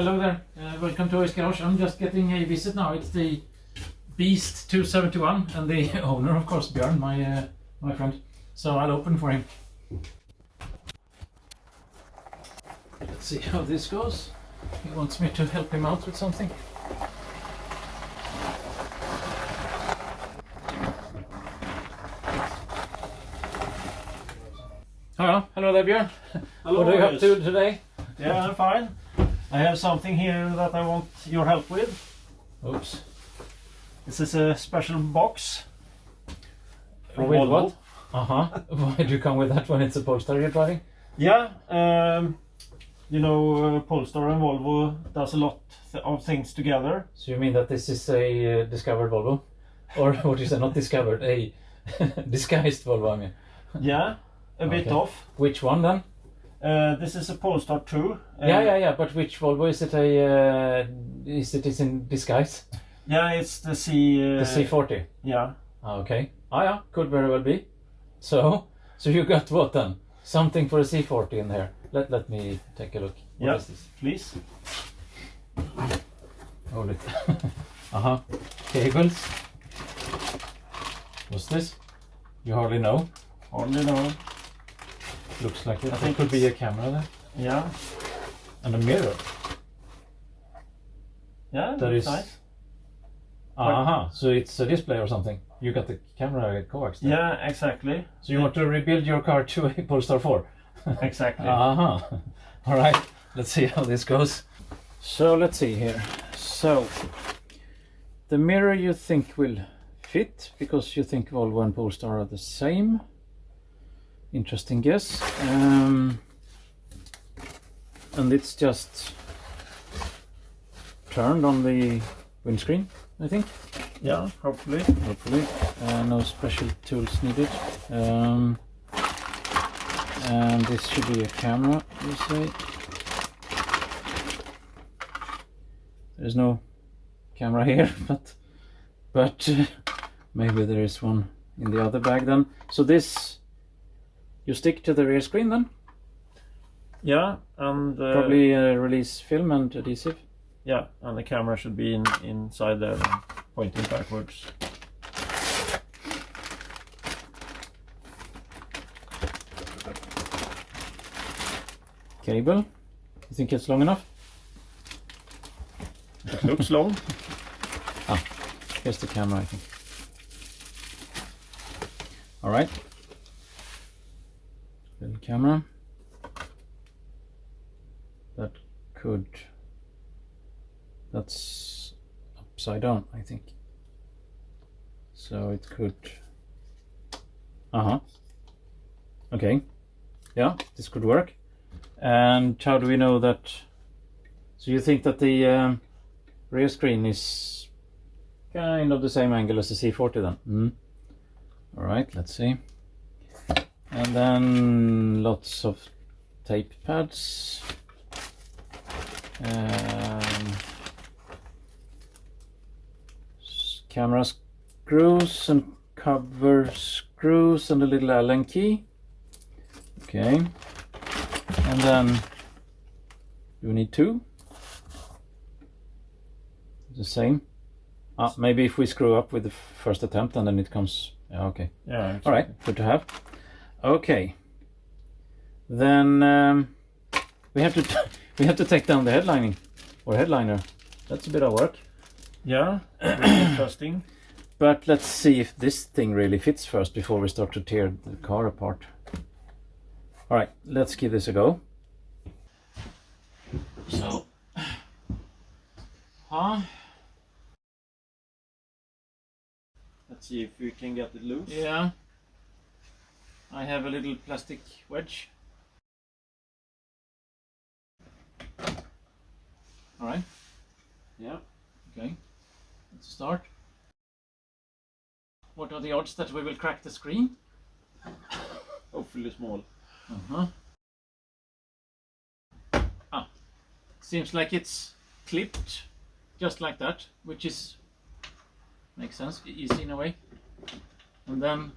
hello there. Welcome to OS Garage. I'm just getting a visit now. It's the Beast 271 and the owner, of course, Björn, my friend. So I'll open for him. Let's see how this goes. He wants me to help him out with something. Hello there, Björn. Hello, what are you up to today? Yeah, I'm fine. I have something here that I want your help with. Oops. This is a special box. With what? Why do you come with that when it's a Polestar you're driving? Yeah, you know, Polestar and Volvo does a lot of things together. So you mean that this is a discovered Volvo? Or what is it? Not discovered, a disguised Volvo, I mean. Yeah, a bit off. Which one then? This is a Polestar 2. Yeah, but which Volvo is it? Is it in disguise? Yeah, it's the the C40. Yeah. Okay. Yeah, could very well be. So you got what then? Something for a C40 in there. Let me take a look. What is this? Please. Hold it. Cables. What's this? You hardly know. Hardly know. Looks like it. I think it could be a camera there. Yeah. And a mirror. Yeah, that is nice. So it's a display or something. You got the camera coax there. Yeah, exactly. So you want to rebuild your car to a Polestar 4? Exactly. All right, let's see how this goes. So let's see here. So the mirror you think will fit because you think Volvo and Polestar are the same. Interesting guess. And it's just turned on the windscreen, I think. Yeah, hopefully. No special tools needed. And this should be a camera, you say. There's no camera here, but maybe there is one in the other bag then. So this, you stick to the rear screen then? Yeah, and probably release film and adhesive. Yeah, and the camera should be inside there and pointing backwards. Cable, you think it's long enough? It looks long. Here's the camera, I think. Alright. Little camera. That's upside down, I think. So it could... Okay. Yeah, this could work. And how do we know that... So you think that the rear screen is kind of the same angle as the C40 then? Alright, let's see. And then lots of tape pads. Camera screws and cover screws and a little Allen key. Okay. And then you need two. The same. Maybe if we screw up with the first attempt and then it comes. Yeah, okay. Yeah. Exactly. All right. Good to have. Okay. Then we have to take down the headlining or headliner. That's a bit of work. Yeah. Really interesting. But let's see if this thing really fits first before we start to tear the car apart. All right. Let's give this a go. So. Let's see if we can get it loose. Yeah. I have a little plastic wedge. All right. Yeah. Okay. Let's start. What are the odds that we will crack the screen? Hopefully small. Seems like it's clipped just like that, which is makes sense, easy in a way. And then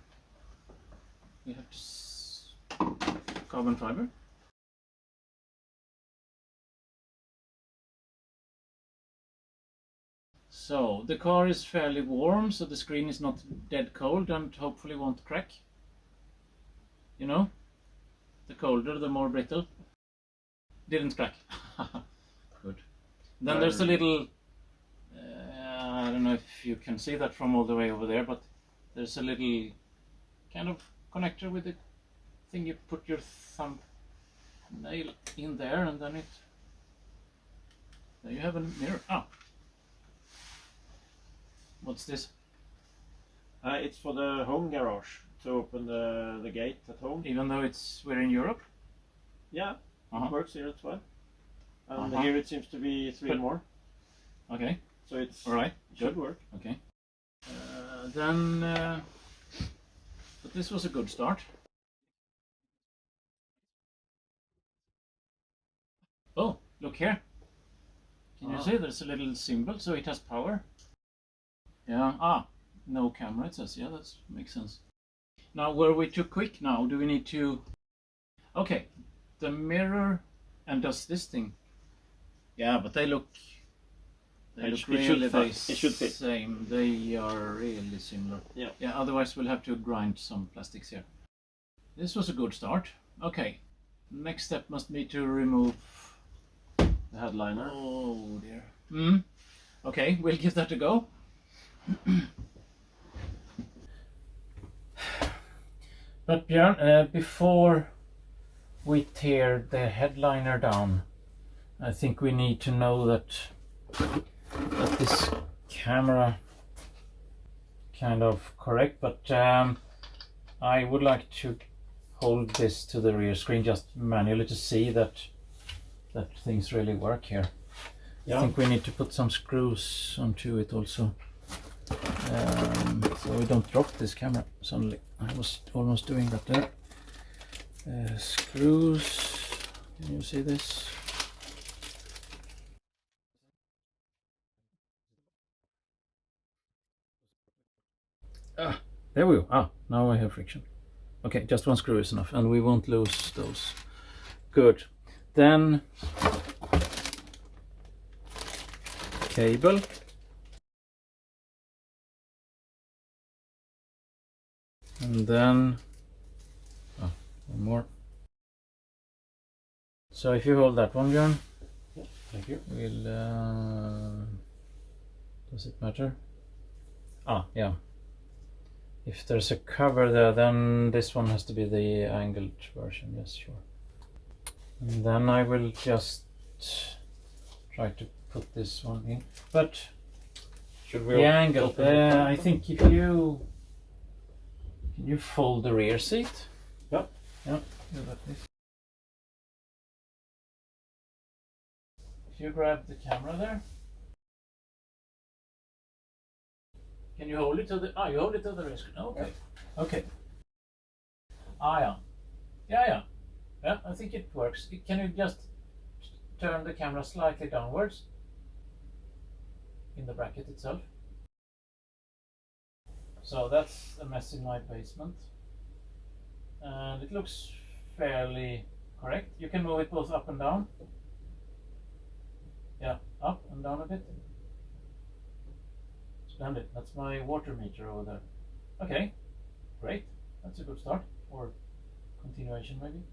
we have to carbon fiber. So the car is fairly warm, so the screen is not dead cold and hopefully won't crack. You know, the colder, the more brittle. Didn't crack. Good. Then there's a little, I don't know if you can see that from all the way over there, but there's a little kind of connector with the thing you put your thumbnail in there, and then there you have a mirror. Ah, what's this? It's for the home garage to open the gate at home. Even though we're in Europe? Yeah, it works here as well. And Uh-huh. here it seems to be three more. Okay. So it's All right. should work. Okay. But this was a good start. Oh, look here. Can you see there's a little symbol, so it has power? Yeah, no camera, it says. Yeah, that makes sense. Now, were we too quick now? Do we need to... Okay, the mirror and does this thing. Yeah, but they look really the same. They are really similar. Yeah. Yeah, otherwise we'll have to grind some plastics here. This was a good start. Okay, next step must be to remove The headliner. Oh dear. Okay, we'll give that a go. But Björn, before we tear the headliner down, I think we need to know that this camera kind of correct, but I would like to hold this to the rear screen just manually to see that things really work here. Yeah. I think we need to put some screws onto it also, so we don't drop this camera suddenly. I was almost doing that there. Screws, can you see this? There we go. Now I have friction. Okay, just one screw is enough and we won't lose those. Good. Then cable. And then one more. So if you hold that one, Björn. Yeah, thank you. We'll does it matter? Yeah. If there's a cover there, then this one has to be the angled version. Yes, sure. And then I will just try to put this one in. But should we the angle, I think if you can you fold the rear seat? Yeah. Yeah, do that please. If you grab the camera there. Can you hold it to the... you hold it to the rear screen. Okay. Yeah. Okay. Yeah. Yeah, I think it works. Can you just turn the camera slightly downwards in the bracket itself? So that's a mess in my basement. And it looks fairly correct. You can move it both up and down. Yeah, up and down a bit. Splendid. That's my water meter over there. Okay, great. That's a good start, or continuation maybe.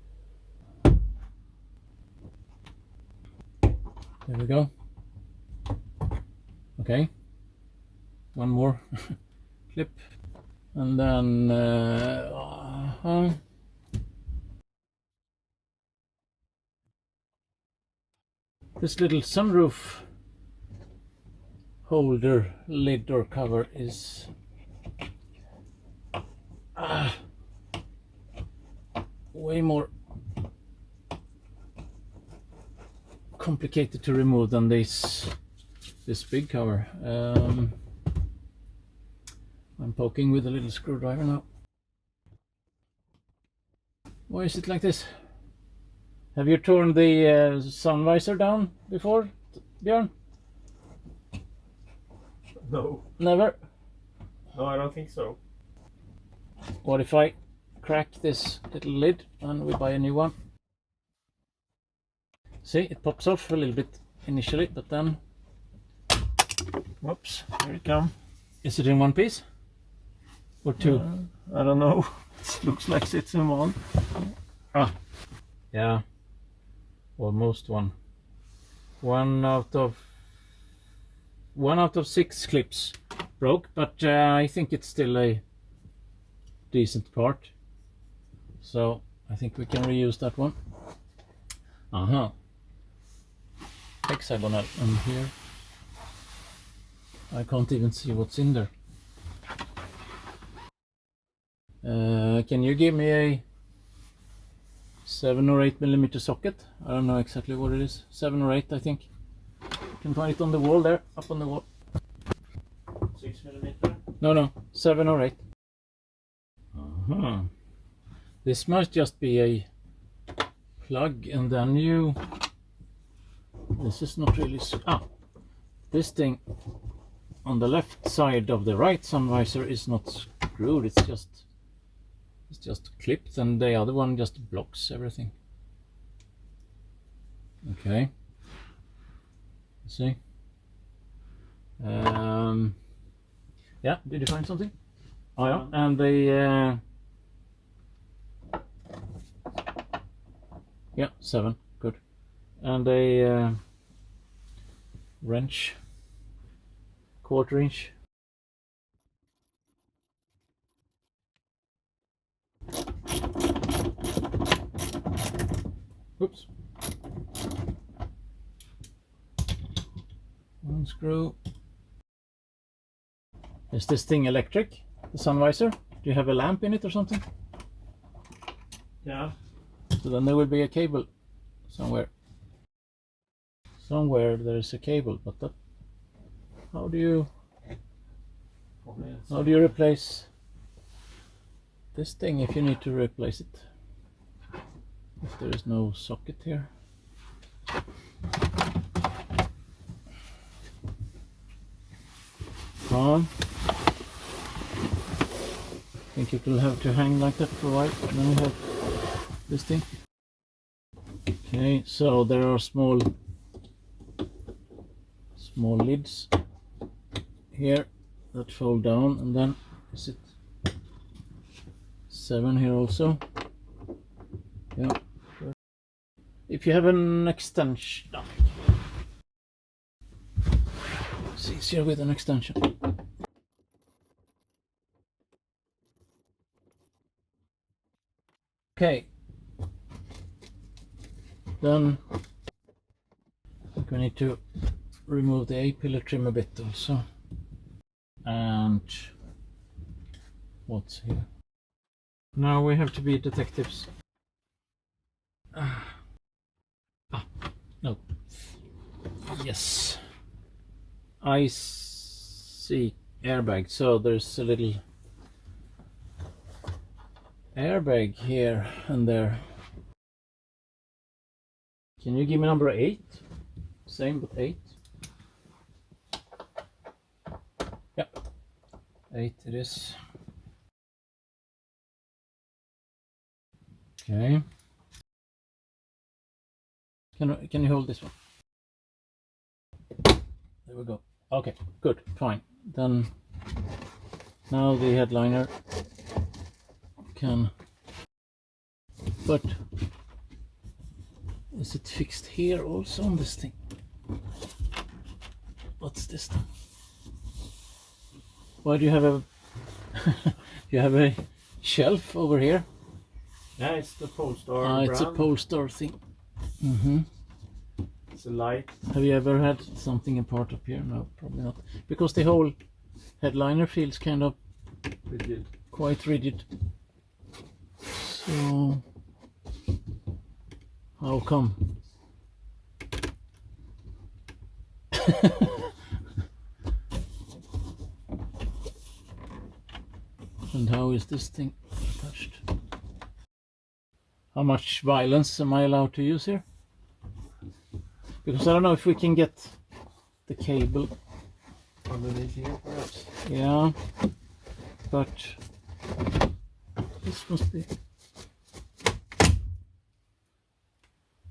There we go. Okay, one more clip, and then this little sunroof holder lid or cover is way more complicated to remove than this big cover. I'm poking with a little screwdriver now. Why is it like this? Have you torn the sun visor down before, Björn? No. Never? No, I don't think so. What if I crack this little lid and we buy a new one? See, it pops off a little bit initially, but then Whoops, here it comes. Is it in one piece? Or two? I don't know. It looks like it's in one. Ah, yeah, almost one. One out of 6 clips broke, but I think it's still a decent part. So I think we can reuse that one. Hexagonal, and here I can't even see what's in there. Can you give me a 7 or 8 millimeter socket? I don't know exactly what it is. 7 or 8, I think. You can find it on the wall there, up on the wall. 6 millimeter. No, 7 or 8. This must just be a plug, and then you. This is not really. This thing on the left side of the right sun visor is not screwed. It's just clipped, and the other one just blocks everything. Okay. Let's see. Yeah, did you find something? Oh yeah, and the yeah, 7, good. And a wrench, 1/4 inch. Oops. 1 screw. Is this thing electric? The sun visor? Do you have a lamp in it or something? Yeah. So then there will be a cable somewhere. Somewhere there is a cable, but that, how do you replace this thing if you need to replace it? If there is no socket here. I think it will have to hang like that for a while, and then we have this thing. Okay, so there are small lids here that fold down, and then is it 7 here also? Yeah. If you have an extension, it's easier with an extension. Okay, then I think we need to remove the A-pillar trim a bit also. And what's here? Now we have to be detectives. No. Yes. I see airbag. So there's a little airbag here and there. Can you give me number 8? Same but 8. Yep. 8 it is. Okay. Can you hold this one? There we go. Okay, good, fine. Then now the headliner can, but is it fixed here also on this thing? What's this thing? Why do you have a you have a shelf over here? Yeah, it's the Polestar. It's a Polestar thing. It's a light. Have you ever had something apart up here? No, probably not. Because the whole headliner feels kind of Rigid. Quite rigid. So how come? And how is this thing attached? How much violence am I allowed to use here? Because I don't know if we can get the cable Underneath here, perhaps. Yeah, but this must be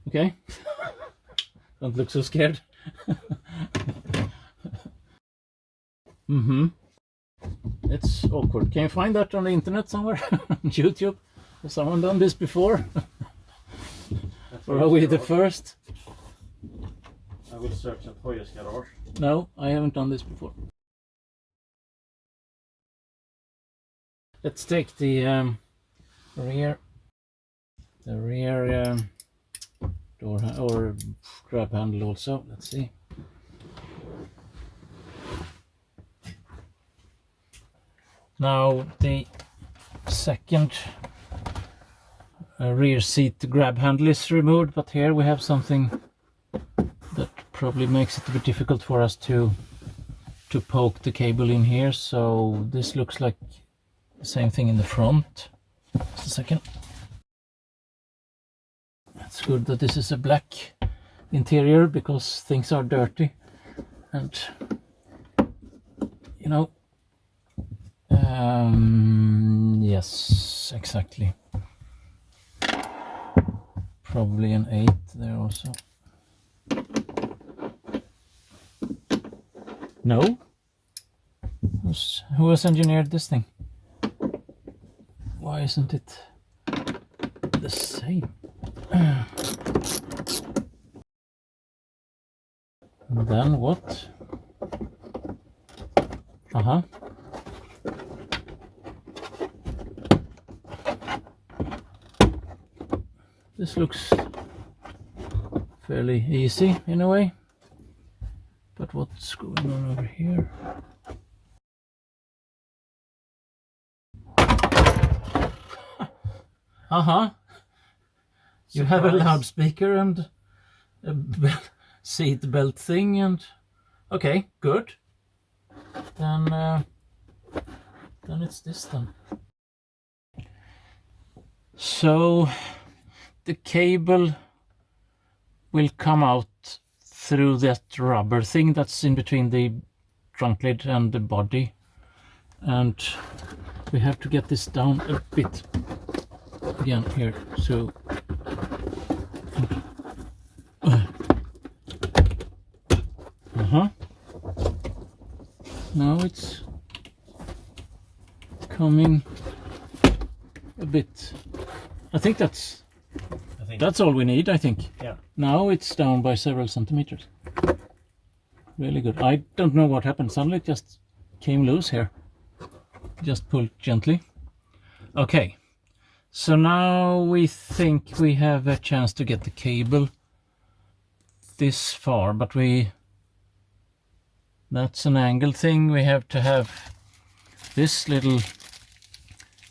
okay. Don't look so scared. Mm-hmm. It's awkward. Can you find that on the internet somewhere? YouTube? Has someone done this before? Or are we the first? I will search at Hoyers garage. No, I haven't done this before. Let's take the rear door or grab handle also. Let's see. Now the second rear seat grab handle is removed, but here we have something that probably makes it a bit difficult for us to poke the cable in here. So this looks like the same thing in the front. Just a second. It's good that this is a black interior because things are dirty, and you know, yes, exactly. Probably an 8 there also. No? Who has engineered this thing? Why isn't it the same? And then what? Uh-huh. This looks fairly easy in a way. But what's going on over here? Uh-huh. You have a loudspeaker and a seat belt thing, and okay, good. Then it's this then. So the cable will come out through that rubber thing that's in between the trunk lid and the body, and we have to get this down a bit again here. So now it's coming a bit. I think that's all we need, I think. Yeah. Now it's down by several centimeters. Really good. I don't know what happened. Suddenly it just came loose here. Just pulled gently. Okay. So now we think we have a chance to get the cable this far, but that's an angle thing. We have to have this little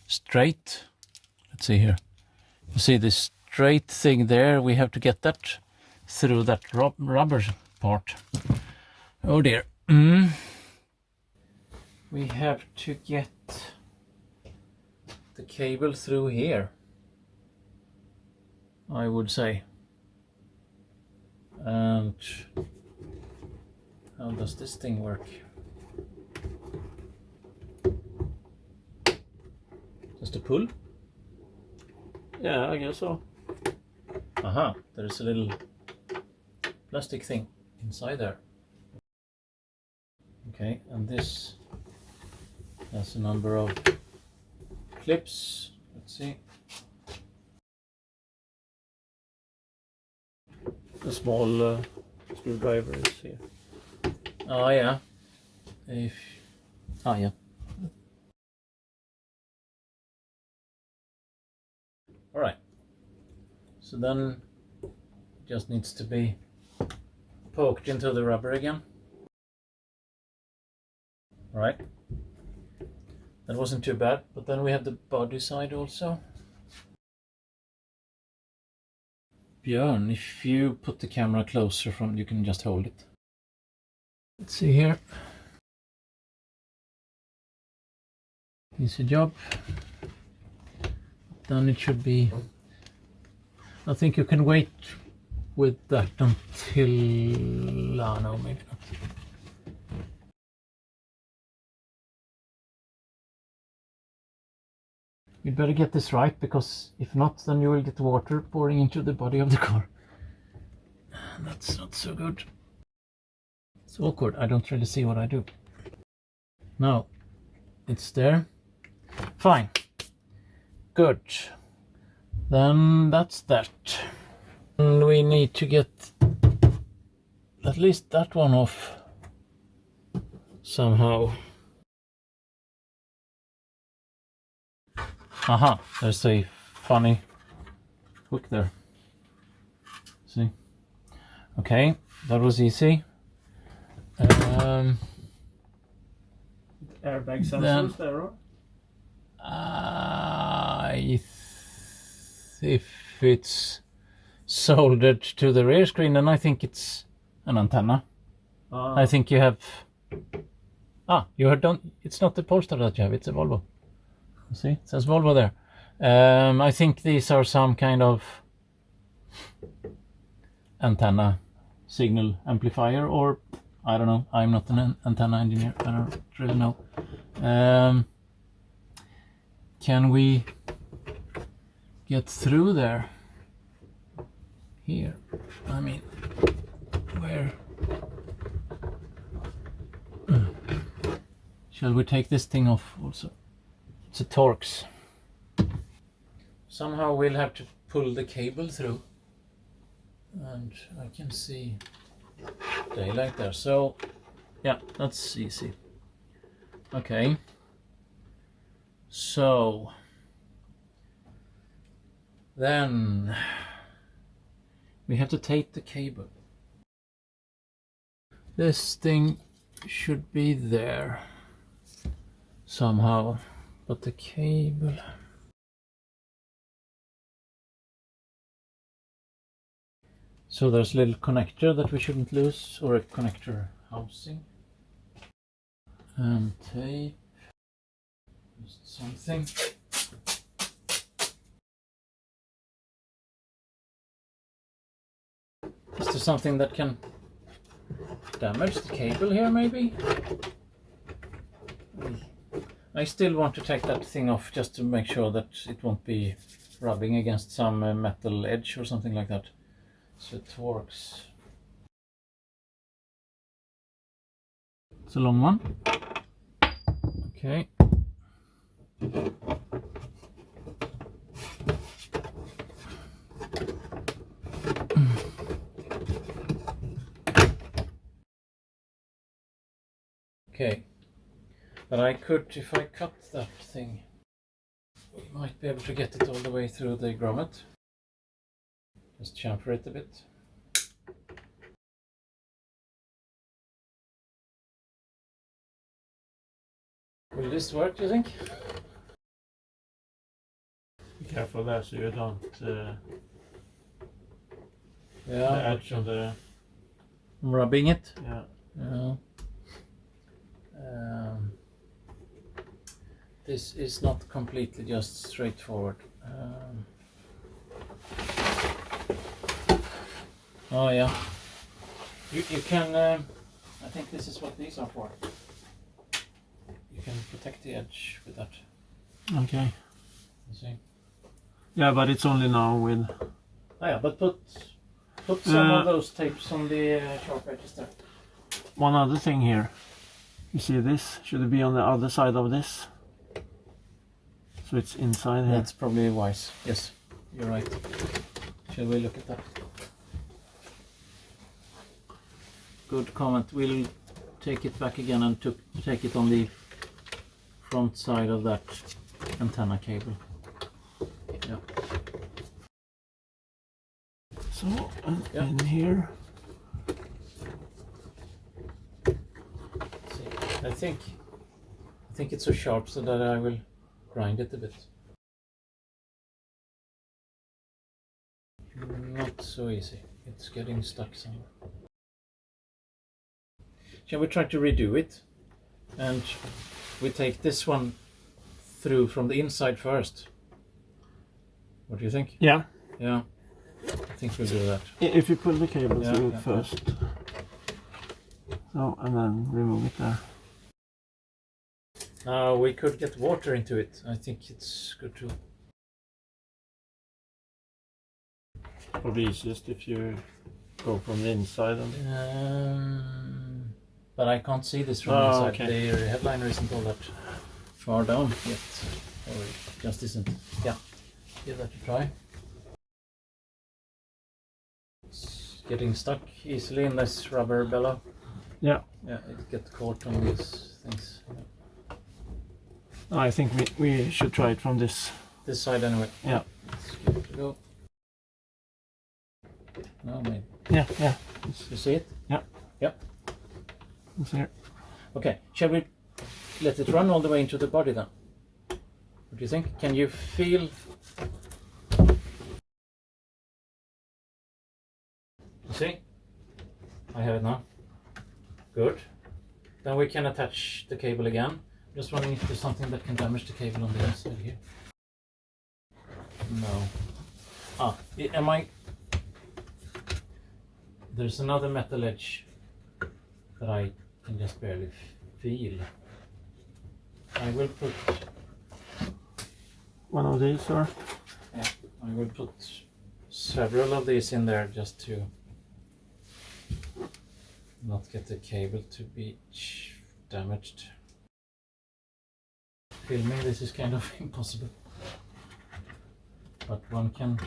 straight. Let's see here. You see this straight thing there? We have to get that through that rubber part. Oh dear. We have to get the cable through here, I would say. And how does this thing work? Just a pull? Yeah, I guess so. Aha, there's a little plastic thing inside there. Okay, and this has a number of clips. Let's see. A small screwdriver is here. Oh yeah. Yeah. All right. So then it just needs to be poked into the rubber again. All right. That wasn't too bad, but then we have the body side also. Björn, if you put the camera closer from, you can just hold it. Let's see here. Easy job. Then it should be, I think you can wait with that until, no, maybe not. You'd better get this right, because if not, then you will get water pouring into the body of the car. That's not so good. It's awkward. I don't really see what I do. No, it's there. Fine. Good. Then that's that. And we need to get at least that one off somehow. Aha, there's a funny hook there. See? Okay, that was easy. Airbag sensors there, or? If it's soldered to the rear screen, then I think it's an antenna. I think you have. You have done. It's not the Polestar that you have. It's a Volvo. See, it says Volvo there. I think these are some kind of antenna signal amplifier, or I don't know. I'm not an antenna engineer. I don't really know. Can we get through there? Here, I mean, where? Shall we take this thing off also? It's a Torx. Somehow we'll have to pull the cable through, and I can see daylight there. So, yeah, that's easy. Okay. So then we have to tape the cable. This thing should be there somehow, but the cable. So there's a little connector that we shouldn't lose, or a connector housing. And tape. Just something. Is there something that can damage the cable here, maybe? I still want to take that thing off just to make sure that it won't be rubbing against some metal edge or something like that. So it works. It's a long one. Okay. Okay, but I could, if I cut that thing, we might be able to get it all the way through the grommet. Just chamfer it a bit. Will this work, do you think? Be careful there so you don't Yeah, the edge of the. I'm rubbing it. Yeah. Yeah. This is not completely just straightforward. Oh yeah, you can. I think this is what these are for. You can protect the edge with that. Okay. You see? Yeah, but it's only now with. Oh yeah, but put some of those tapes on the sharp edges there. One other thing here. You see this? Should it be on the other side of this? So it's inside here. That's probably wise. Yes, you're right. Shall we look at that? Good comment. We'll take it back again and take it on the front side of that antenna cable. Yeah. So, in here. See, I think it's so sharp so that I will grind it a bit. Not so easy. It's getting stuck somewhere. Shall we try to redo it? And we take this one through from the inside first. What do you think? Yeah. Yeah. I think we'll do that. If you pull the cable Yeah, through yeah. first. So, and then remove it there. Now we could get water into it. I think it's good to. Probably easiest if you go from the inside. And... but I can't see this from Oh, inside. okay. The headliner isn't all that far down yet, or it just isn't. Yeah, give that a try. It's getting stuck easily in this rubber bellow. Yeah. Yeah, it gets caught on these things. Yeah. I think we should try it from this. This side anyway. Yeah. Let's give it a go. No, maybe. Yeah. You see it? Yeah. Yep. It's here. Okay, shall we let it run all the way into the body then? What do you think? Can you feel? You see? I have it now. Good. Then we can attach the cable again. Just wondering if there's something that can damage the cable on the inside here. No. Ah, am I? There's another metal edge that I can just barely feel. I will put One of these, or? Yeah, I will put several of these in there just to not get the cable to be damaged. Filming this is kind of impossible, but one can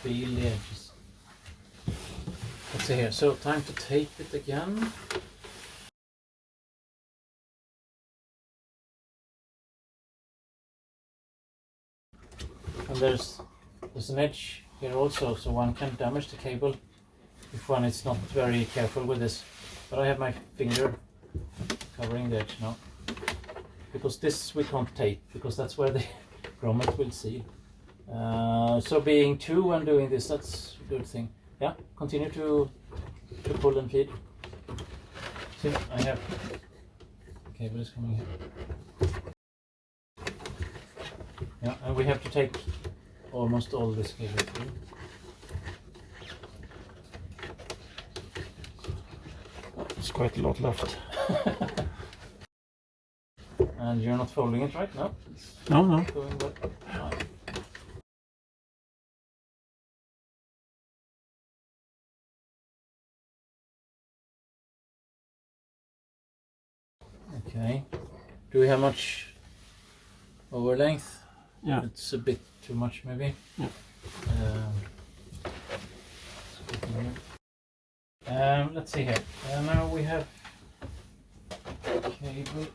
feel the edges. Let's see here, so time to tape it again. And there's an edge here also, so one can damage the cable if one is not very careful with this. But I have my finger covering the edge now, because this we can't tape, because that's where the grommet will seal. So being two and doing this, that's a good thing. Yeah, continue to pull and feed. See, I have cable is coming here. Yeah, and we have to take almost all this cable through. There's quite a lot left. And you're not folding it right now? No. Going well. Right. Okay. Do we have much over length? Yeah. It's a bit too much maybe. Yeah. Let's see here. Now we have cable.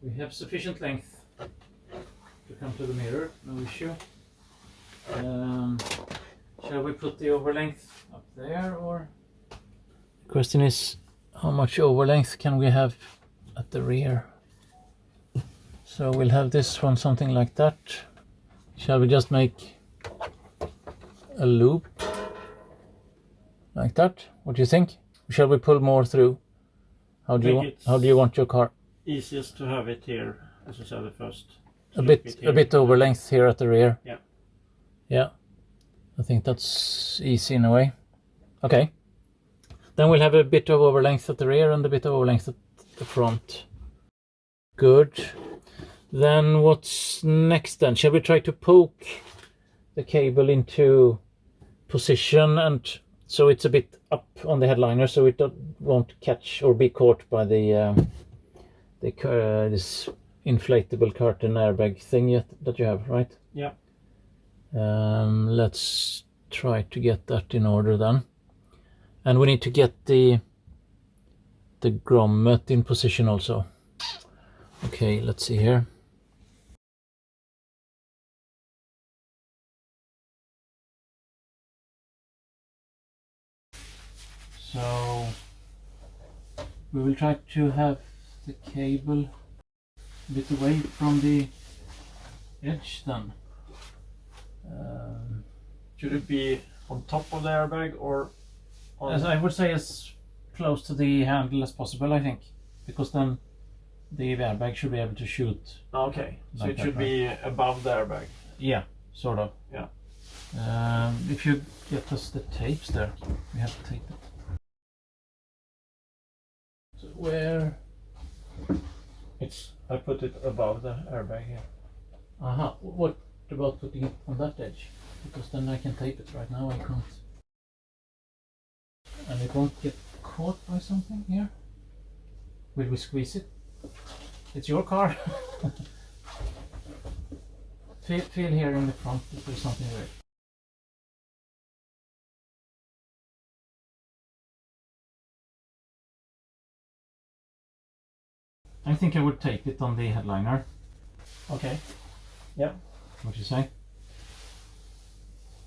We have sufficient length to come to the mirror, no issue. Shall we put the over length up there, or? The question is, how much over length can we have at the rear? So we'll have this one something like that. Shall we just make a loop like that? What do you think? Shall we pull more through? How do you want your car? Easiest to have it here, as I said at first. A bit over length here at the rear. Yeah. Yeah. I think that's easy in a way. Okay. Then we'll have a bit of over length at the rear and a bit of over length at the front. Good. Then what's next then? Shall we try to poke the cable into position, and so it's a bit up on the headliner, so it won't catch or be caught by the this inflatable curtain airbag thing that you have, right? Yeah. Let's try to get that in order then. And we need to get the grommet in position also. Okay, let's see here. So we will try to have the cable a bit away from the edge then. Should it be on top of the airbag, or on? As I would say, as close to the handle as possible, I think, because then the airbag should be able to shoot. Okay, so like it that, should be above the airbag. Yeah, sort of. Yeah. If you get us the tapes there, we have to tape it. So where? I put it above the airbag here. Aha. What about putting it on that edge? Because then I can tape it. Right now I can't. And it won't get caught by something here. Will we squeeze it? It's your car. feel here in the front if there's something there. I think I would tape it on the headliner. Okay. Yeah. What you say?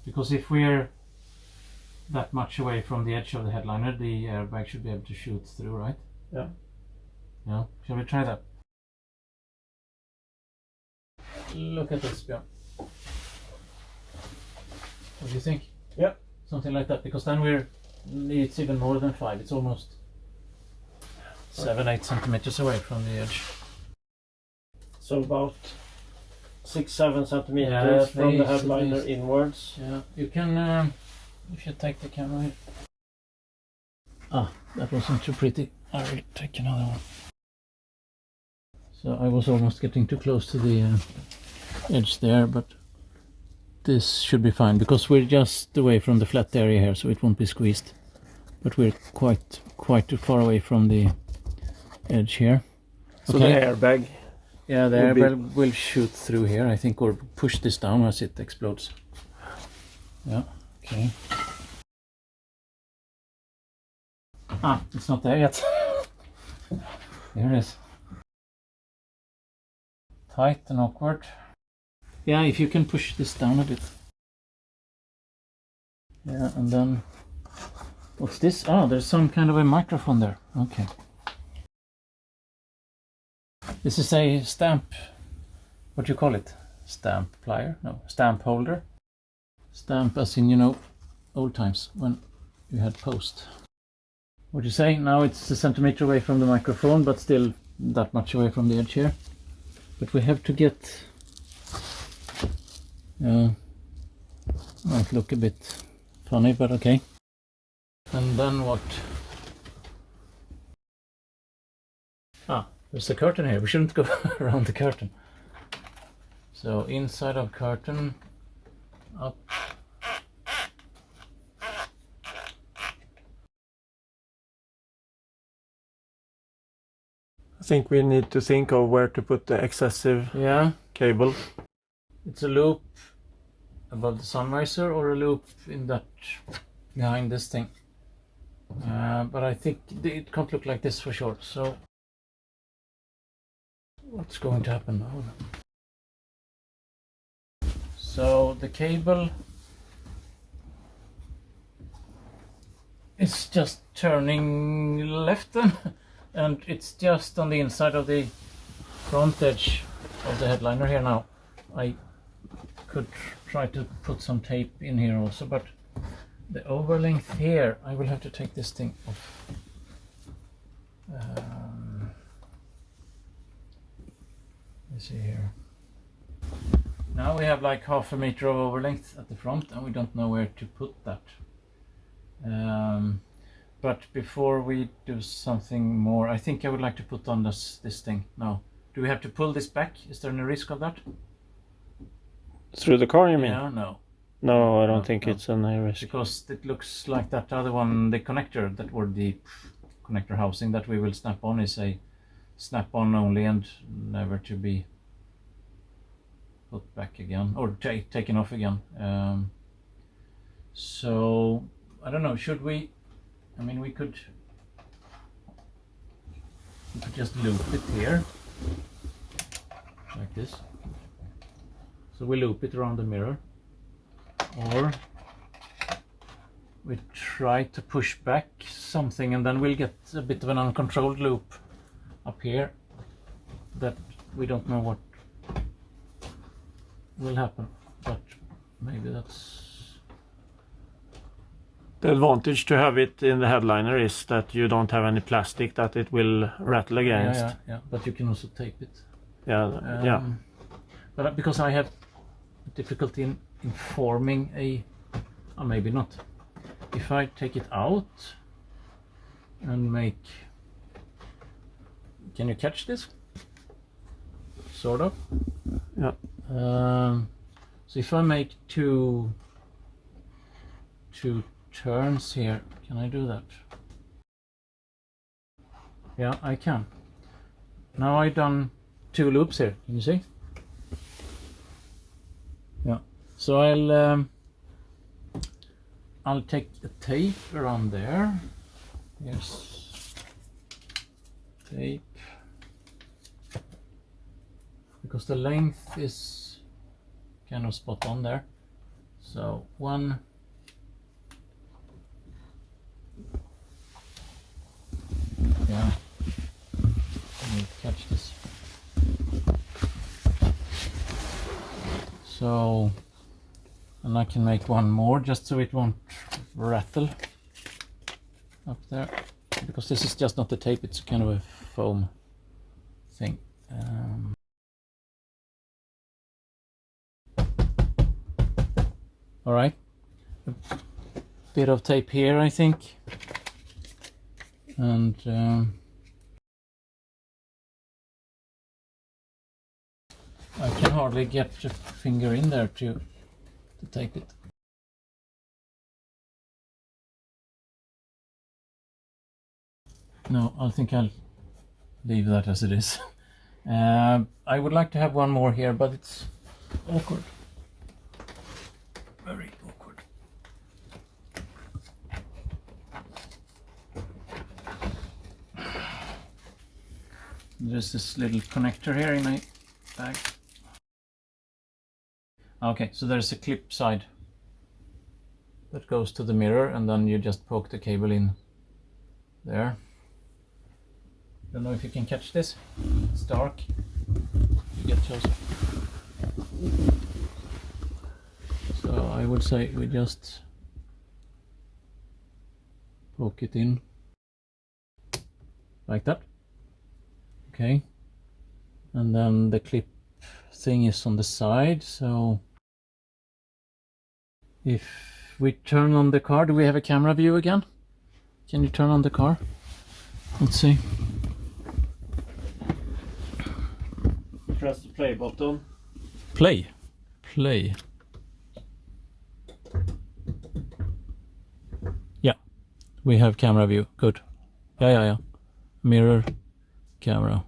Because if we're that much away from the edge of the headliner, the airbag should be able to shoot through, right? Yeah. Yeah. Shall we try that? Look at this, Björn. What do you think? Yeah. Something like that, because then it's even more than 5. It's almost 7-8 centimeters away from the edge. So about 6-7 centimeters Yeah, from the at headliner least. inwards. Yeah, you can, if you take the camera here. Ah, that wasn't too pretty. I will take another one. So I was almost getting too close to the edge there, but this should be fine because we're just away from the flat area here, so it won't be squeezed. But we're quite far away from the edge here. So Okay. the airbag. Yeah, the Will be- airbag will shoot through here, I think, or push this down as it explodes. Yeah, okay. Ah, it's not there yet. Here it is. Tight and awkward. Yeah, if you can push this down a bit. Yeah, and then... What's this? Oh, there's some kind of a microphone there. Okay. This is a stamp... What do you call it? Stamp plier? No, stamp holder. Stamp as in, you know, old times when you had post. What do you say? Now it's a centimeter away from the microphone, but still that much away from the edge here. But we have to get... might look a bit funny, but okay. And then what? Ah, there's a curtain here. We shouldn't go around the curtain. So inside of curtain, up. I think we need to think of where to put the excessive Yeah, cable. it's a loop above the sun visor or a loop in that behind this thing. But I think it can't look like this for sure. So what's going to happen now? So the cable is just turning left then, and it's just on the inside of the front edge of the headliner here now. I could try to put some tape in here also, but the over length here, I will have to take this thing off. Let's see here. Now we have like 1/2 meter of over length at the front, and we don't know where to put that. But before we do something more, I think I would like to put on this thing now. Do we have to pull this back? Is there any risk of that? Through the car, you mean? Yeah, no. No, I don't No, think no. it's an risk. Because it looks like that other one, the connector, that were the connector housing that we will snap on is a snap on only and never to be put back again or taken off again. So I don't know, should we, I mean we could just loop it here like this. So we loop it around the mirror, or we try to push back something and then we'll get a bit of an uncontrolled loop up here that we don't know what will happen, but maybe that's... The advantage to have it in the headliner is that you don't have any plastic that it will rattle against. Yeah, but you can also tape it. Yeah. But because I have difficulty in forming a... or maybe not. If I take it out and make... Can you catch this? Sort of. Yeah. So if I make two turns here. Can I do that? Yeah, I can. Now I've done 2 loops here. Can you see? Yeah. So I'll take a tape around there. Here's tape. Because the length is kind of spot on there. So 1. Yeah. Let me catch this. So, and I can make 1 more just so it won't rattle up there, because this is just not the tape, it's kind of a foam thing. All right, a bit of tape here, I think, and I can hardly get the finger in there to tape it. No, I think I'll leave that as it is. I would like to have 1 more here, but it's awkward. Very awkward. There's this little connector here in my bag. Okay, so there's a clip side that goes to the mirror, and then you just poke the cable in there. Don't know if you can catch this. It's dark. You get closer. So I would say we just poke it in like that. Okay. And then the clip thing is on the side, so if we turn on the car, do we have a camera view again? Can you turn on the car? Let's see. Press the play button. Play. Play. Yeah, we have camera view. Good. Yeah. Mirror, camera.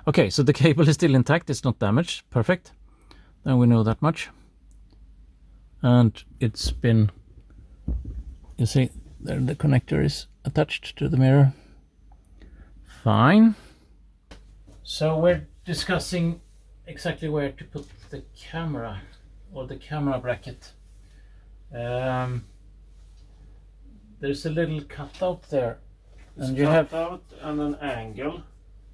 Okay, so the cable is still intact. It's not damaged. Perfect. Then we know that much. And it's been, you see, there the connector is attached to the mirror. Fine. So we're discussing exactly where to put the camera, or the camera bracket. There's a little cutout there, and you have out and an angle.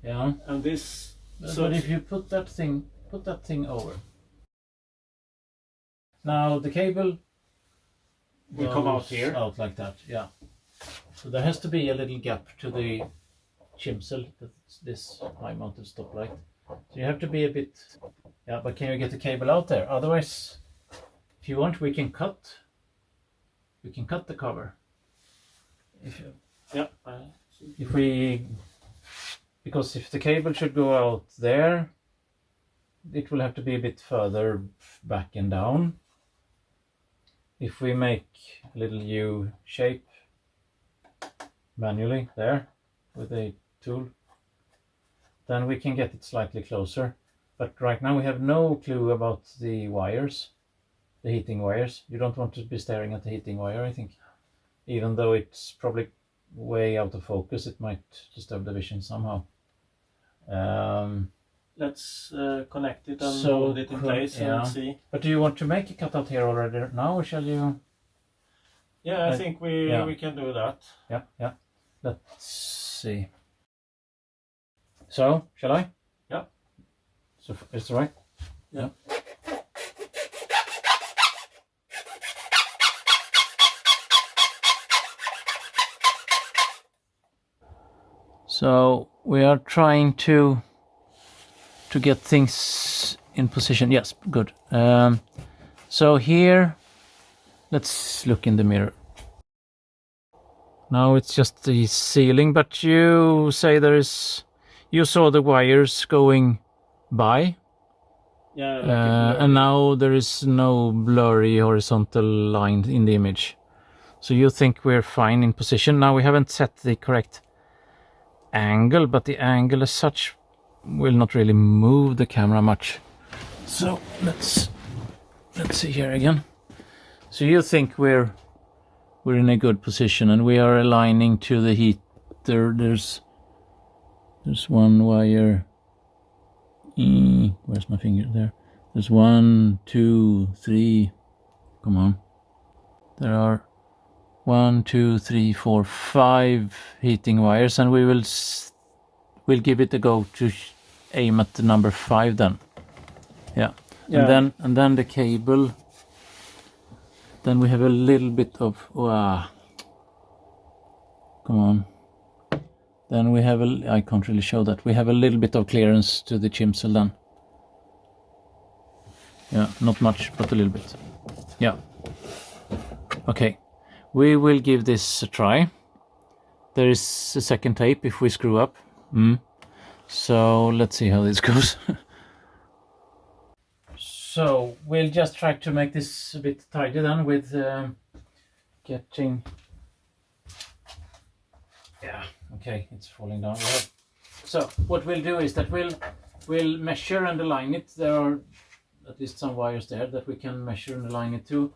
Yeah. And this. So if you put that thing over. Now the cable will come out here. Out like that. Yeah. So there has to be a little gap to the chimsel. That's this high-mounted stoplight. So you have to be a bit. Yeah, but can you get the cable out there? Otherwise, if you want, we can cut. We can cut the cover. If you, yeah. If we, because if the cable should go out there, it will have to be a bit further back and down. If we make a little U shape manually there with a tool, then we can get it slightly closer. But right now we have no clue about the wires, the heating wires. You don't want to be staring at the heating wire, I think. Even though it's probably way out of focus, it might disturb the vision somehow. Let's connect it and hold it in place and see. But do you want to make a cutout here already now, or shall you? Yeah, I think we can do that. Yeah. Let's see. So, shall I? Yeah. So, is it right? Yeah. So we are trying to get things in position. Yes, good. So here, let's look in the mirror. Now it's just the ceiling, but you say you saw the wires going by. Yeah. And now there is no blurry horizontal line in the image. So you think we're fine in position. Now we haven't set the correct angle, but the angle as such will not really move the camera much. So let's see here again. So you think we're in a good position, and we are aligning to the heater. There's one wire. Where's my finger? There. There's 1, 2, 3. Come on. There are 1, 2, 3, 4, 5 heating wires, and we'll give it a go to aim at the number 5 then. Yeah. And then the cable. Then we have a little bit of come on. Then we have I can't really show that. We have a little bit of clearance to the chimsel then. Yeah, not much, but a little bit. Yeah. Okay. We will give this a try. There is a second tape if we screw up. So let's see how this goes. So we'll just try to make this a bit tidy then with getting... Yeah, okay, it's falling down. So what we'll do is that we'll measure and align it. There are at least some wires there that we can measure and align it to.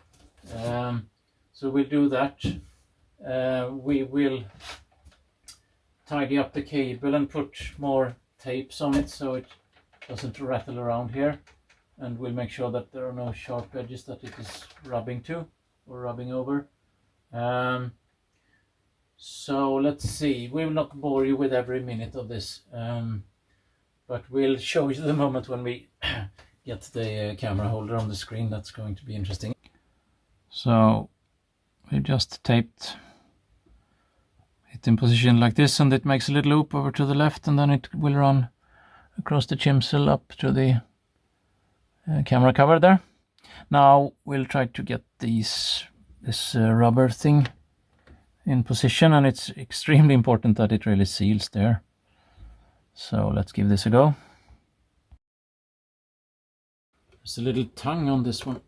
So we'll do that. We will tidy up the cable and put more tapes on it so it doesn't rattle around here. And we'll make sure that there are no sharp edges that it is rubbing to or rubbing over. So let's see. We will not bore you with every minute of this, but we'll show you the moment when we get the camera holder on the screen. That's going to be interesting. So we just taped it in position like this, and it makes a little loop over to the left, and then it will run across the chimsel up to the camera cover there. Now we'll try to get this rubber thing in position, and it's extremely important that it really seals there. So let's give this a go. There's a little tongue on this one,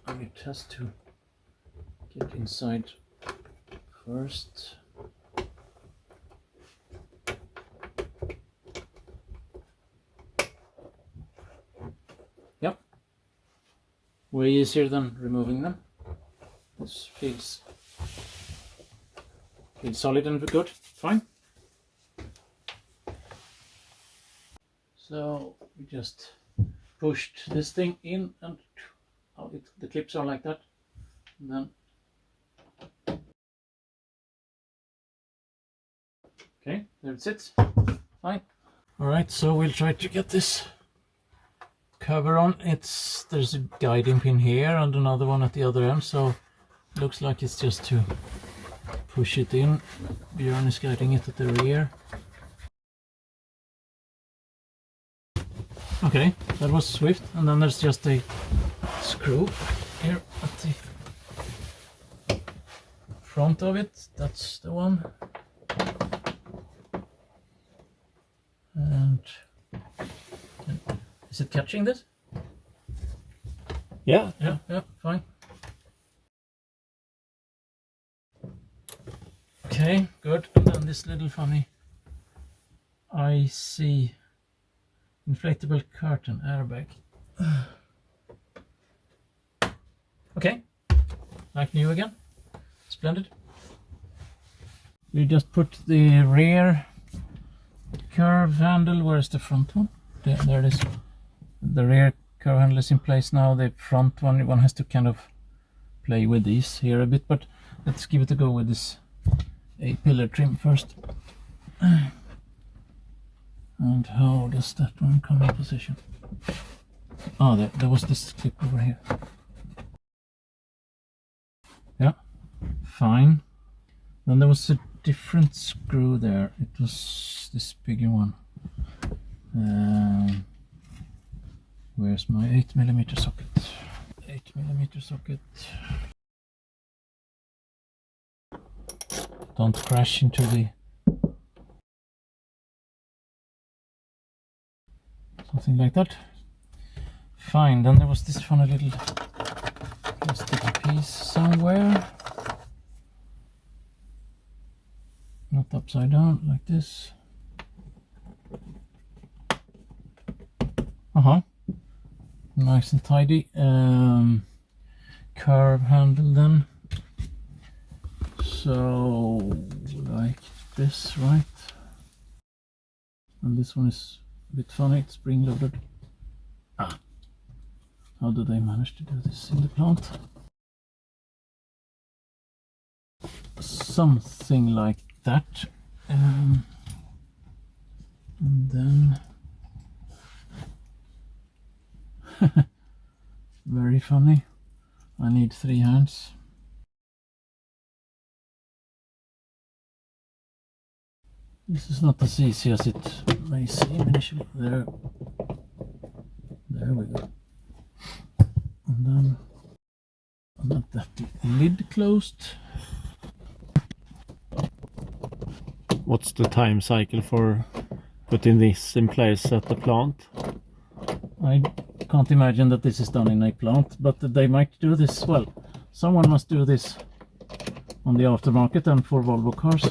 and it has to get inside first. Yep, way easier than removing them. This feels solid and good, fine. So we just pushed this thing in, and the clips are like that. And then, okay, there it sits, fine. All right, so we'll try to get this cover on. There's a guiding pin here and another one at the other end, so it looks like it's just to push it in. Björn is guiding it at the rear. Okay, that was swift. And then there's just a screw here at the front of it. That's the one. And is it catching this? Yeah. Yeah, fine. Okay, good. And then this little funny IC inflatable curtain airbag. Okay, like new again. Splendid. We just put the rear curve handle. Where's the front one? There it is. The rear curve handle is in place now. The front one has to kind of play with these here a bit, but let's give it a go with this A-pillar trim first. And how does that one come in position? Oh, there was this clip over here. Yeah, fine. Then there was a different screw there. It was this bigger one. Where's my 8mm socket? 8mm socket. Don't crash into the... something like that. Fine, then there was this funny little plastic piece somewhere. not upside down like this. Nice and tidy. Curve handle then. So like this, right? And this one is a bit funny, it's spring loaded. How do they manage to do this in the plant? Something like that. And then very funny. I need 3 hands. This is not as easy as it may seem initially. There we go. And then I want that lid closed. What's the time cycle for putting this in place at the plant? I can't imagine that this is done in a plant, but they might do this. Well, someone must do this on the aftermarket and for Volvo cars.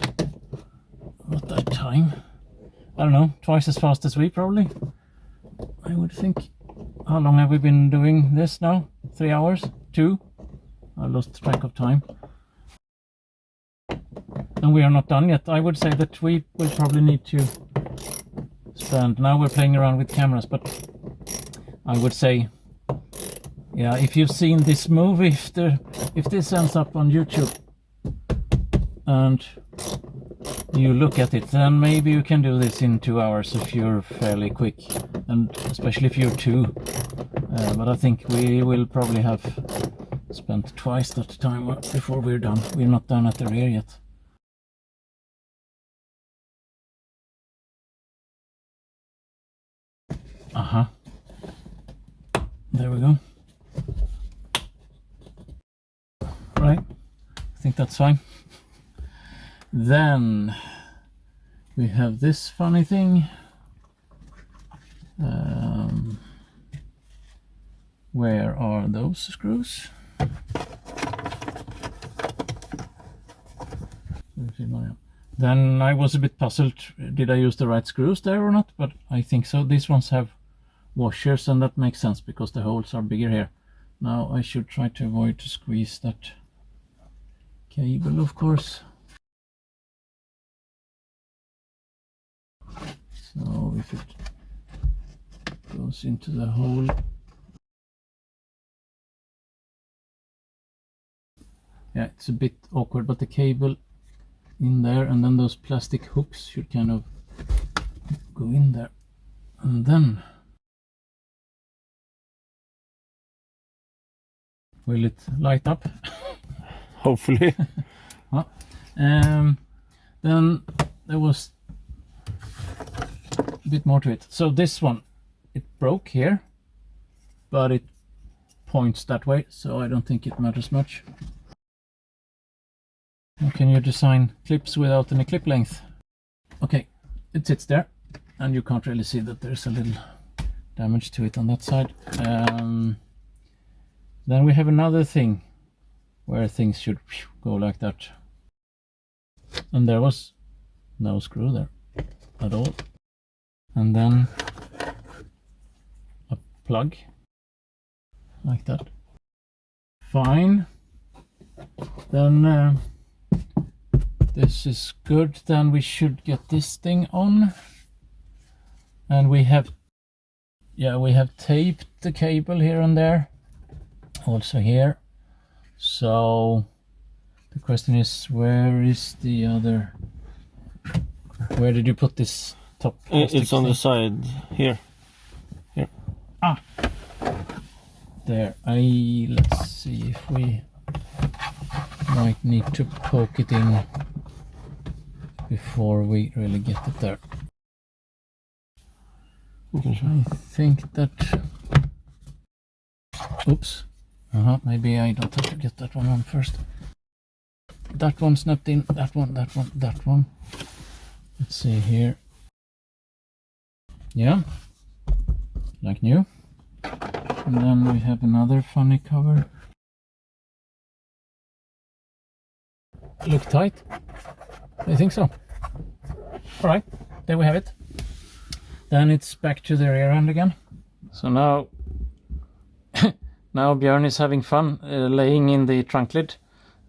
At that time, I don't know, twice as fast as we probably, I would think. How long have we been doing this now? 3 hours? 2? I lost track of time. And we are not done yet. I would say that we will probably need to spend, now we're playing around with cameras, but I would say, yeah, if you've seen this movie, if this ends up on YouTube and you look at it, then maybe you can do this in 2 hours if you're fairly quick, and especially if you're 2. But I think we will probably have spent twice that time before we're done. We're not done at the rear yet. There we go. Right, I think that's fine. Then we have this funny thing. Where are those screws? Then I was a bit puzzled, did I use the right screws there or not? But I think so. These ones have washers, and that makes sense because the holes are bigger here. Now I should try to avoid to squeeze that cable, of course. So if it goes into the hole, yeah, it's a bit awkward, but the cable in there, and then those plastic hooks should kind of go in there, and then will it light up? Hopefully. Then there was a bit more to it. So this one, it broke here, but it points that way, so I don't think it matters much. How can you design clips without any clip length? Okay, it sits there, and you can't really see that there's a little damage to it on that side. Then we have another thing where things should go like that, and there was no screw there at all. And then a plug like that. Fine. Then this is good. Then we should get this thing on, and we have taped the cable here and there, also here. So the question is, where is the other? Where did you put this top? It's on the side here. Here. There. Let's see if we might need to poke it in before we really get it there. I think that. Oops. Maybe I don't have to get that one on first. That one's not in. That one. Let's see here. Yeah, like new. And then we have another funny cover. Look tight. I think so. Alright, there we have it. Then it's back to the rear end again. So now now Björn is having fun laying in the trunk lid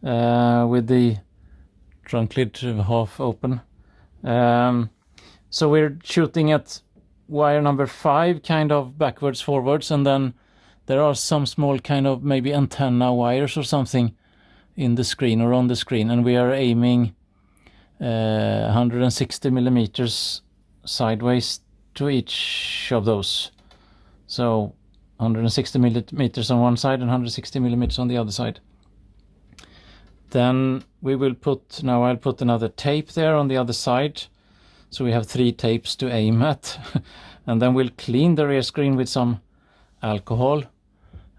with the trunk lid half open. So we're shooting at wire number 5 kind of backwards forwards, and then there are some small kind of maybe antenna wires or something in the screen or on the screen, and we are aiming 160 millimeters sideways to each of those. So 160 millimeters on one side and 160 millimeters on the other side. Then we will put, now I'll put another tape there on the other side. So we have 3 tapes to aim at. And then we'll clean the rear screen with some alcohol.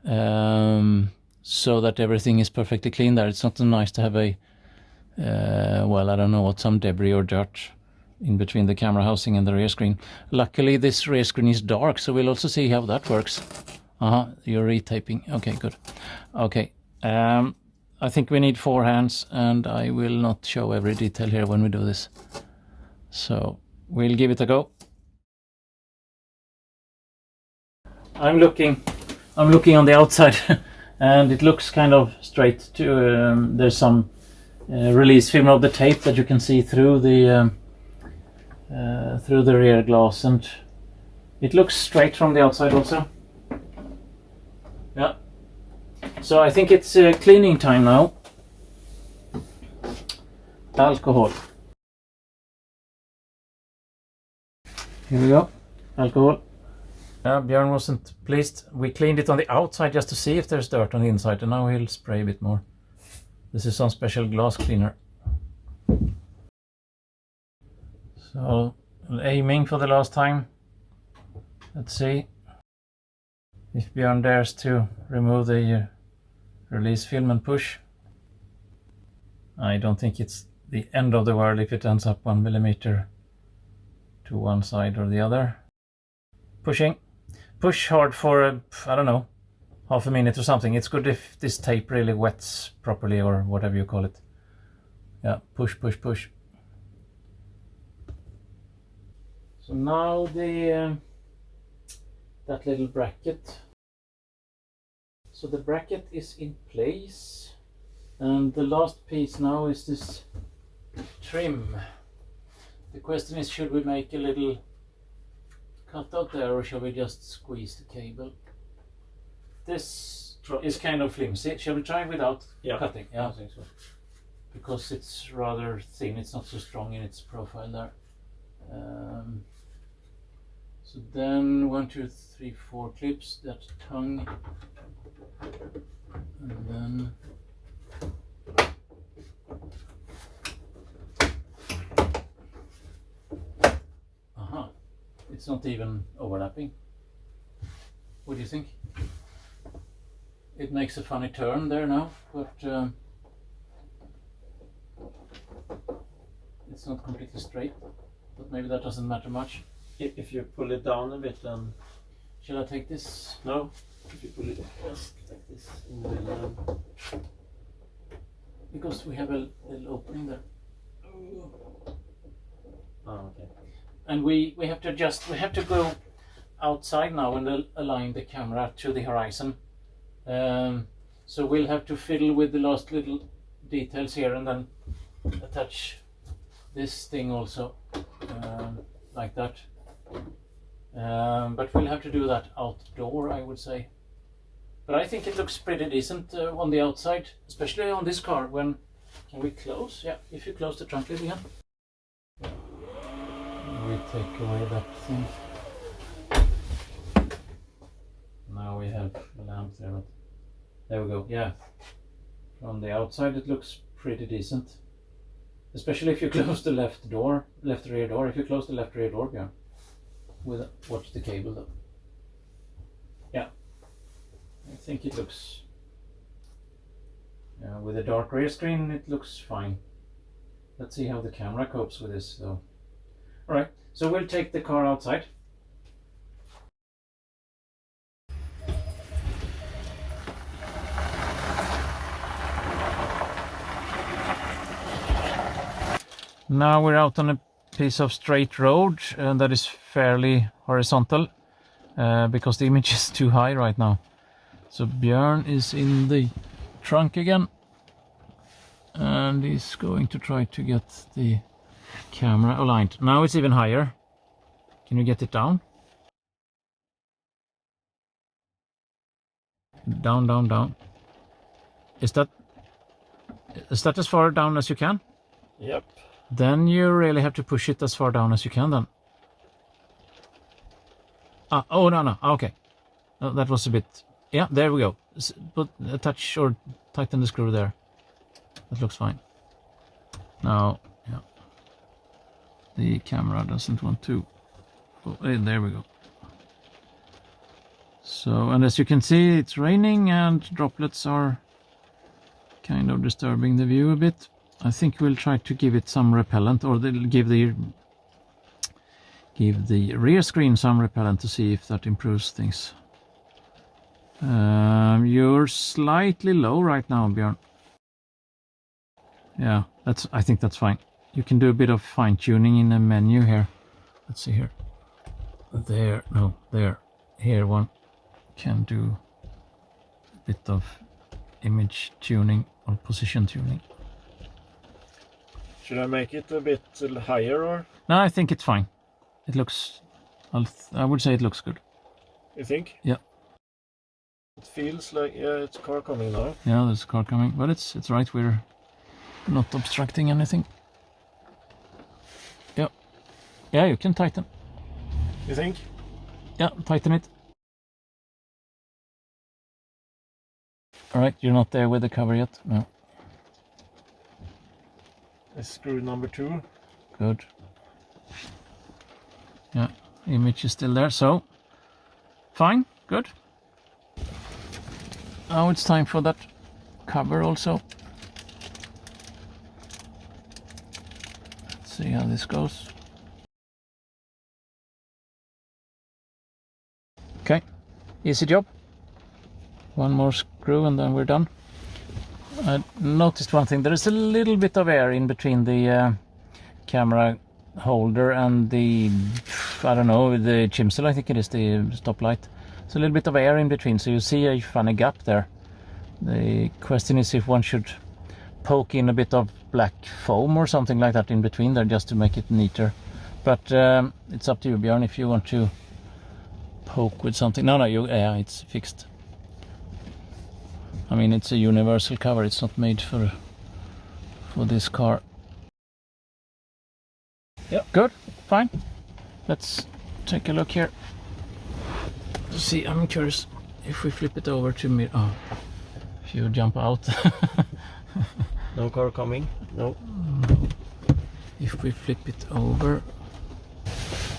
So that everything is perfectly clean there. It's not so nice to have a, well, I don't know what, some debris or dirt in between the camera housing and the rear screen. Luckily this rear screen is dark, so we'll also see how that works. You're retaping. Okay, good. Okay, I think we need 4 hands, and I will not show every detail here when we do this. So we'll give it a go. I'm looking on the outside and it looks kind of straight to, there's some release film of the tape that you can see through the rear glass, and it looks straight from the outside also. Yeah. So I think it's cleaning time now. Alcohol. Here we go. Alcohol. Björn wasn't pleased. We cleaned it on the outside just to see if there's dirt on the inside, and now he'll spray a bit more. This is some special glass cleaner. So, aiming for the last time. Let's see if Björn dares to remove the release film and push. I don't think it's the end of the world if it ends up 1 millimeter to one side or the other. Pushing. Push hard for, I don't know, half a minute or something. It's good if this tape really wets properly, or whatever you call it. Yeah, push, push, push. So now the that little bracket. So the bracket is in place, and the last piece now is this trim. The question is, should we make a little cutout there, or shall we just squeeze the cable? This is kind of flimsy. Shall we try without cutting? Yeah, I think so. Because it's rather thin, it's not so strong in its profile there. So then 1, 2, 3, 4 clips, that tongue, and then it's not even overlapping. What do you think? It makes a funny turn there now, but it's not completely straight, but maybe that doesn't matter much. If you pull it down a bit, then... Shall I take this? No, if you pull it just like this in the... Because we have a little opening there. Oh, okay. And we have to adjust, we have to go outside now and align the camera to the horizon. So we'll have to fiddle with the last little details here, and then attach this thing also, like that. But we'll have to do that outdoor, I would say. But I think it looks pretty decent on the outside, especially on this car. When can we close? Yeah, if you close the trunk lid again. We take away that thing. Now we have the lamp there, but there we go. Yeah, from the outside it looks pretty decent, especially if you close the left rear door. If you close the left rear door, yeah, watch the cable though. Yeah, I think it looks, with a dark rear screen it looks fine. Let's see how the camera copes with this though. Alright, so we'll take the car outside. Now we're out on a piece of straight road that is fairly horizontal because the image is too high right now. So Björn is in the trunk again and he's going to try to get the camera aligned. Now it's even higher. Can you get it down? Down, down, down. Is that as far down as you can? Yep. Then you really have to push it as far down as you can then. Oh, no, okay. No, that was a bit... Yeah, there we go. Put a touch or tighten the screw there. That looks fine. Now, yeah. The camera doesn't want to... Oh, there we go. So, and as you can see, it's raining and droplets are kind of disturbing the view a bit. I think we'll try to give it some repellent, or give the rear screen some repellent to see if that improves things. You're slightly low right now, Björn. Yeah, I think that's fine. You can do a bit of fine-tuning in the menu here. Let's see here. There, no, there. Here one can do a bit of image tuning or position tuning. Should I make it a bit higher or? No, I think it's fine. It looks, I would say it looks good. You think? Yeah. It feels like, yeah, it's a car coming now. Yeah, there's a car coming, but it's right, we're not obstructing anything. Yeah. Yeah, you can tighten. You think? Yeah, tighten it. Alright, you're not there with the cover yet? No. Screw number 2. Good. Yeah, image is still there, so fine, good. Now it's time for that cover also. Let's see how this goes. Okay, easy job. One more screw and then we're done. I noticed one thing, there is a little bit of air in between the camera holder and the, I don't know, the chimsel, I think it is, the stoplight. It's a little bit of air in between, so you see a funny gap there. The question is if one should poke in a bit of black foam or something like that in between there just to make it neater. But it's up to you, Björn, if you want to poke with something. No, yeah, it's fixed. I mean, it's a universal cover, it's not made for this car. Yeah, good, fine. Let's take a look here. See, I'm curious if we flip it over to me. Oh, if you jump out. No car coming? No. If we flip it over.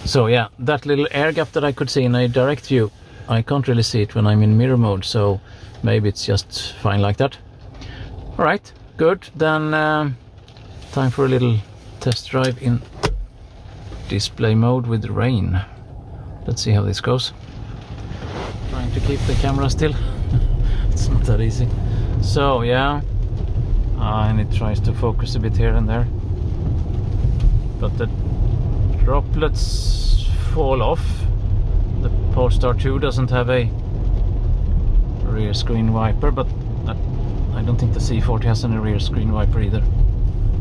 So yeah, that little air gap that I could see in a direct view, I can't really see it when I'm in mirror mode, so maybe it's just fine like that. Alright, good. Then time for a little test drive in display mode with rain. Let's see how this goes. Trying to keep the camera still. It's not that easy. So yeah, and it tries to focus a bit here and there, but the droplets fall off. The Polestar 2 doesn't have a rear screen wiper, but I don't think the C40 has any rear screen wiper either.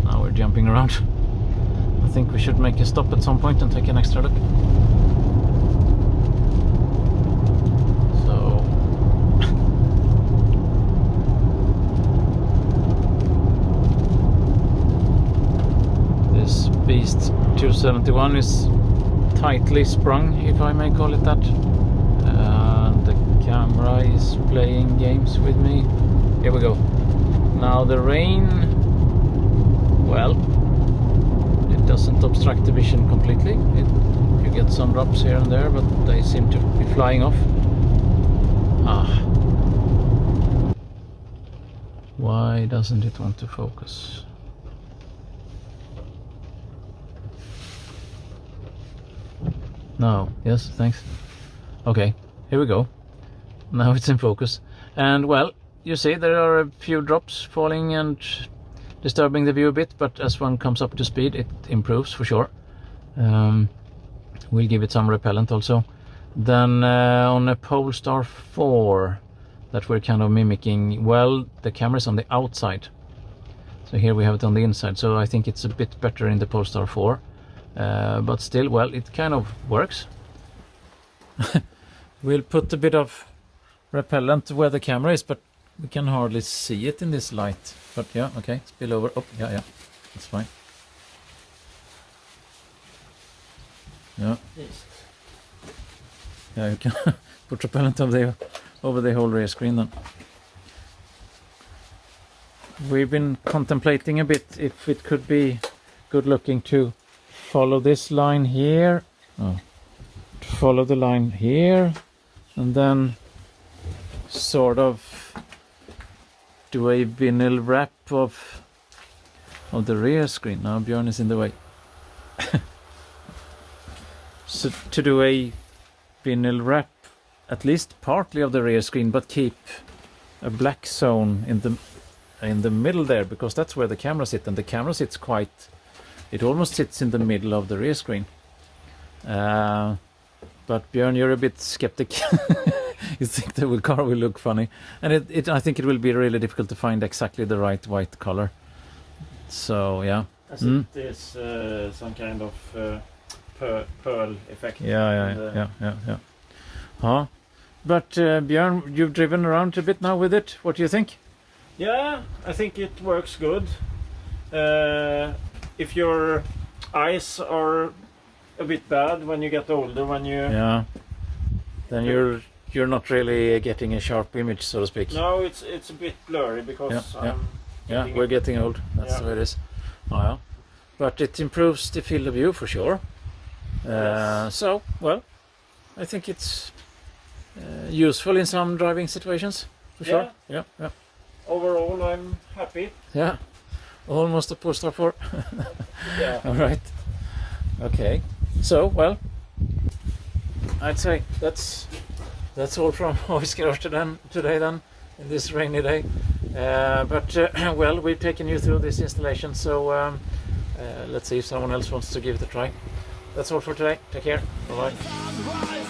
Now we're jumping around. I think we should make a stop at some point and take an extra look. So this beast 271 is tightly sprung, if I may call it that. And the camera is playing games with me. Here we go. Now the rain, well, it doesn't obstruct the vision completely. You get some drops here and there, but they seem to be flying off. Why doesn't it want to focus? No, yes, thanks. Okay, here we go. Now it's in focus. And well, you see there are a few drops falling and disturbing the view a bit, but as one comes up to speed it improves for sure. We'll give it some repellent also. Then on a Polestar 4 that we're kind of mimicking, well, the camera is on the outside. So here we have it on the inside, so I think it's a bit better in the Polestar 4. But still, well, it kind of works. We'll put a bit of repellent where the camera is, but we can hardly see it in this light. But yeah, okay, spill over. Oh, yeah, that's fine. Yeah. Yeah, you can put repellent over the whole rear screen then. We've been contemplating a bit if it could be good looking to follow this line here. To follow the line here and then sort of do a vinyl wrap of the rear screen. Now Björn is in the way. So to do a vinyl wrap at least partly of the rear screen, but keep a black zone in the middle there, because that's where the camera sits, and the camera sits it almost sits in the middle of the rear screen. But Björn, you're a bit skeptic. You think the car will look funny, and I think it will be really difficult to find exactly the right white color. So yeah, as it is some kind of pearl effect. Yeah. But Björn, you've driven around a bit now with it. What do you think? Yeah, I think it works good. If your eyes are a bit bad when you get older, then you're not really getting a sharp image, so to speak. No, it's a bit blurry because we're getting old. That's the way it is. Oh, yeah. But it improves the field of view for sure. Yes. So, well, I think it's useful in some driving situations for sure. Yeah. Overall, I'm happy. Yeah, almost a Polestar 4. Yeah. All right. Okay. So, well, I'd say that's all from Voice Garage today then, in this rainy day. But well, we've taken you through this installation, so let's see if someone else wants to give it a try. That's all for today. Take care. Bye bye.